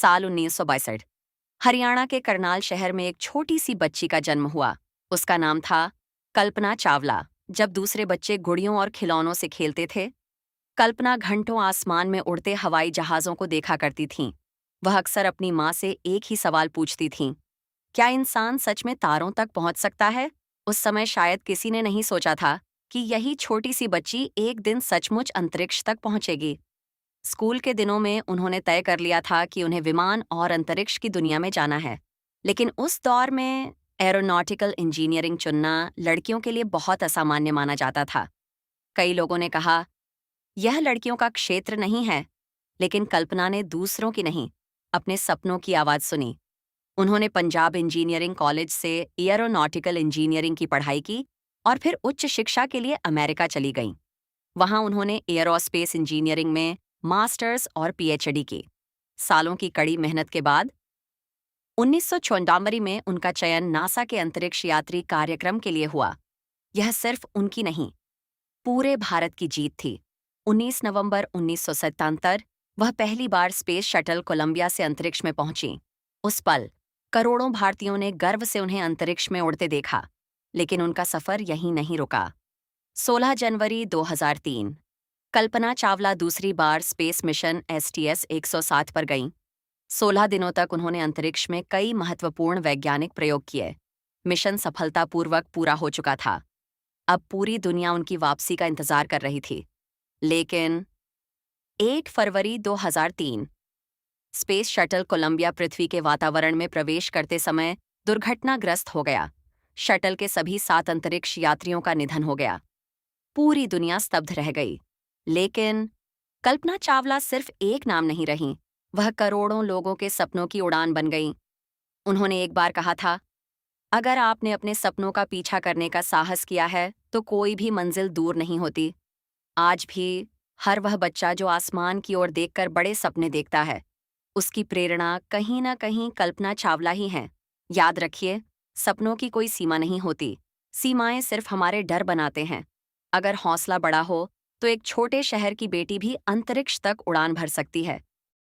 साल 1962। हरियाणा के करनाल शहर में एक छोटी सी बच्ची का जन्म हुआ। उसका नाम था कल्पना चावला। जब दूसरे बच्चे गुड़ियों और खिलौनों से खेलते थे, कल्पना घंटों आसमान में उड़ते हवाई जहाज़ों को देखा करती थीं। वह अक्सर अपनी माँ से एक ही सवाल पूछती थीं, क्या इंसान सच में तारों तक पहुंच सकता है? उस समय शायद किसी ने नहीं सोचा था कि यही छोटी सी बच्ची एक दिन सचमुच अंतरिक्ष तक पहुंचेगी। स्कूल के दिनों में उन्होंने तय कर लिया था कि उन्हें विमान और अंतरिक्ष की दुनिया में जाना है। लेकिन उस दौर में एरोनॉटिकल इंजीनियरिंग चुनना लड़कियों के लिए बहुत असामान्य माना जाता था। कई लोगों ने कहा, यह लड़कियों का क्षेत्र नहीं है। लेकिन कल्पना ने दूसरों की नहीं, अपने सपनों की आवाज़ सुनी। उन्होंने पंजाब इंजीनियरिंग कॉलेज से एरोनॉटिकल इंजीनियरिंग की पढ़ाई की और फिर उच्च शिक्षा के लिए अमेरिका चली गईं। वहां उन्होंने एरोस्पेस इंजीनियरिंग में मास्टर्स और पीएचडी की। सालों की कड़ी मेहनत के बाद 1994 में उनका चयन नासा के अंतरिक्ष यात्री कार्यक्रम के लिए हुआ। यह सिर्फ उनकी नहीं, पूरे भारत की जीत थी। 19 नवंबर 1977 वह पहली बार स्पेस शटल कोलंबिया से अंतरिक्ष में पहुंची। उस पल करोड़ों भारतीयों ने गर्व से उन्हें अंतरिक्ष में उड़ते देखा। लेकिन उनका सफर यहीं नहीं रुका। 16 जनवरी 2003 कल्पना चावला दूसरी बार स्पेस मिशन STS 107 पर गईं। 16 दिनों तक उन्होंने अंतरिक्ष में कई महत्वपूर्ण वैज्ञानिक प्रयोग किए। मिशन सफलतापूर्वक पूरा हो चुका था। अब पूरी दुनिया उनकी वापसी का इंतजार कर रही थी। लेकिन 8 फरवरी 2003 स्पेस शटल कोलंबिया पृथ्वी के वातावरण में प्रवेश करते समय दुर्घटनाग्रस्त हो गया। शटल के सभी 7 अंतरिक्ष यात्रियों का निधन हो गया। पूरी दुनिया स्तब्ध रह गई। लेकिन कल्पना चावला सिर्फ एक नाम नहीं रहीं, वह करोड़ों लोगों के सपनों की उड़ान बन गईं। उन्होंने एक बार कहा था, अगर आपने अपने सपनों का पीछा करने का साहस किया है तो कोई भी मंजिल दूर नहीं होती। आज भी हर वह बच्चा जो आसमान की ओर देखकर बड़े सपने देखता है, उसकी प्रेरणा कहीं ना कहीं कल्पना चावला ही हैं। याद रखिए, सपनों की कोई सीमा नहीं होती। सीमाएं सिर्फ हमारे डर बनाते हैं। अगर हौसला बड़ा हो तो एक छोटे शहर की बेटी भी अंतरिक्ष तक उड़ान भर सकती है।